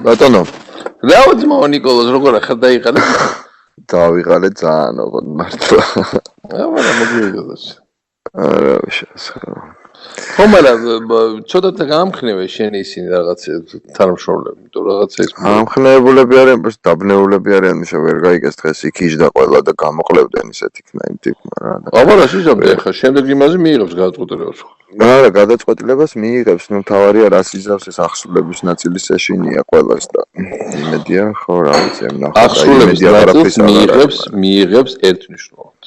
ბატონო, რა უძმო ნიკოლოზ როგორ ახლა დაიყალე? დავიყალე ძალიან ოღონდ მართლა. არა მოგვიგებდეს. არა შეასრულო. ხო მაგრამ ცოტა გამხნევე შენ ისინი რაღაც თანამშრომლები, თუ რაღაცა ის ამხნეებულები არიან, просто დაბნეულები არიან, მიშა ვერ გაიგეს დღეს იქიჟდა ყველა და გამოყლებდნენ ისეთი ტიპმა რა. აბა რა შეჟაბდი ახლა შემდეგ იმაზე მიიღებს გადაწყვეტილებას. არა, გადაწყვეტილებას მიიღებს, ნუ თავარია რას იზავს ეს ახსულების ნაწილი სეშინია ყველას და იმედია, ხო რა ვიცი, ნახოთ. ახსულების ნაწილს მიიღებს ერთნიშნულად.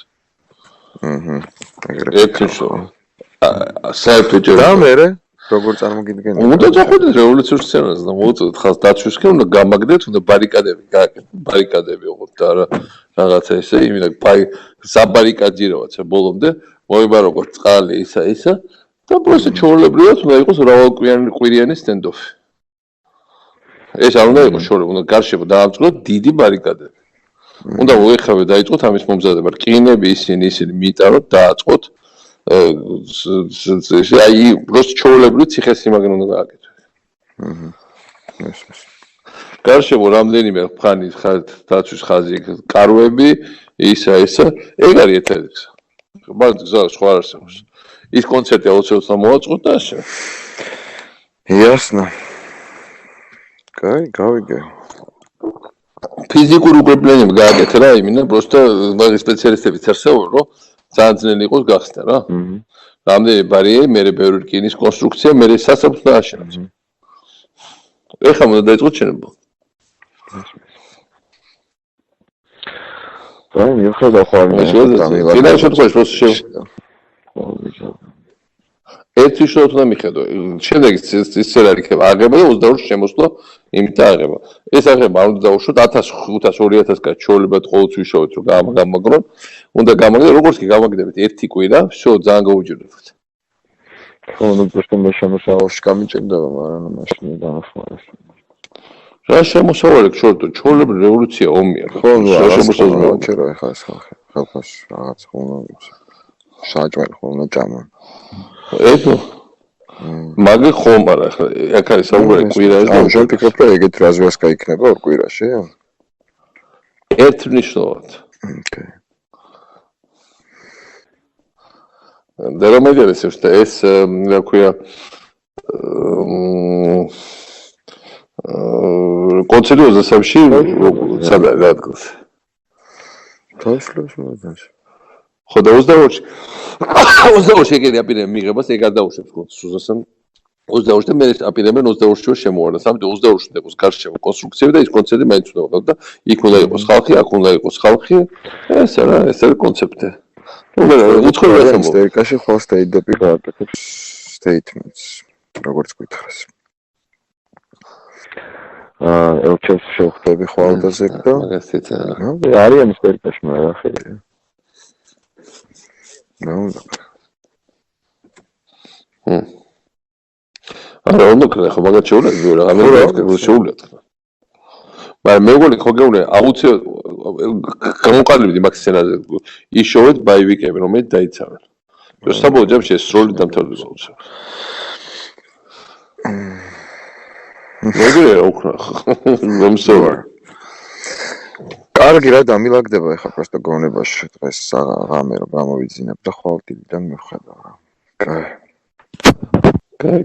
ერთნიშნულად. საერთოდ რა მერე როგორ წარმოგიდგენთ? უნდა წახვიდეთ რევოლუციურ სცენაზე და მოუწოდეთ ხალხს დაცვისკენ, უნდა გამაგდეთ, უნდა ბარიკადები გააკეთოთ, ბარიკადები ოღონდ და რაღაცა ესე, იმენა საბარიკადიროაც ბოლომდე, მოიმა როგორც წყალი ისა და პროსტ ჩორლებრივად უნდა იყოს რავალკვირიანი სტენდოფი. ეს არ უნდა იყოს შორები, უნდა გარშემო დაამწყოთ დიდი ბარიკადები. უნდა მოეხავე დაიწყოთ ამის მომზადება, რკინები ისინი მიიტანოთ, დააწყოთ აი просто ჩოვლებრივ ციხესიმაგრე უნდა გააკეთოს. გარშემო რამდენიმე ხანი დაცვის ხაზი კარვები, ისა, ეგ არის ერთადერთი. მაგრამ გზა სხვა არ არსებობს. ის კონცერტი აუცილებლად მოვაწყოთ და ასე. Ясно. Кай, გავიგე. ფიზიკური უგებლენები გააკეთე რა, იმინა просто მაგის სპეციალისტებიც არსებობენ, რომ ძალიან ძნელი იყოს გახსნა რა. რამდენი ბარიერი, მერე ბევრი რკინის კონსტრუქცია, მერე სასაფლაოს დააშენებს. ეხლა უნდა დაიწყოთ შენება. აი, მიუხედავად ხოლმე ფინალ შემთხვევაში просто ერთი შოუს უნდა მიხედო. შემდეგ ის სცენარი იქნება აღება და 22 შემოსვლა იმით აღება. ეს აღება არ უნდა დაუშვოთ 1500-2000 კაც ჩოლებად ყოველთვის ვიშოვეთ რომ გამაგდრონ. უნდა გამაგდროთ, როგორც კი გამაგდებით ერთი კვირა, всё ძალიან გაუჭირდებათ. ხო, ნუ просто მე შემოსავალში გამიჭირდება, მაგრამ მაშინ დამახმარეს. რა შემოსავალი ჩოლებრივ რევოლუცია ომია. ხო, ნუ რა შემოსავალი რა ეხლა ეს ხალხს რაღაც ხომ საჭმელი ხომ ჭამა. ეთო მაგე ხომ არა ხა აქ არის საუბარი კვირაში და შენ ფიქრობ რომ ეგეთ რაზვასკა იქნება ორ კვირაში? ერთნიშნულად. ოკეი. და რომ მეგერეს ეს რა ქვია კონცერტი 23-ში სადა რა ადგილს. თავშლებს მაგას. ხო და 22-ში ეგრე აპირებენ მიღებას, ეგ არ დაუშვებს სუზასთან 22-ში და მე აპირებენ 22-ში შემოვარდას. ამიტომ 22-ში იყოს გარშემო კონსტრუქციები და ის კონცერტი მაინც უნდა ვიყო და იქ უნდა იყოს ხალხი, აქ უნდა იყოს ხალხი. ეს არის კონცეფტი. უცხოური სტერკაში ხო სტეიტები გააკეთებს statements, როგორც გითხრას. ელჩეს შევხვდები ხვალდაზე და მაგასიც არიან სტერკაში მაგრამ ხელი. არა, უნდა ხო მაგათ შეუძლია რა, ამერიკაში შეუძლია. მაგრამ მე მგონი ხო გეუბნე აუცილებლად გამოყალიბდი მაგ სცენაზე იშოვეთ ბაივიკები რომელიც დაიცავენ. საბოლოო ჯამში ეს როლი დამთავრდება უცებ. მეგრე უკნა რომსოვარ. კარგი რა დამილაგდება ეხლა პროსტო გონებაში დღეს ღამე რომ გამოვიძინებ და ხვალ დილიდან მივხედავ რა. კაი. კაი.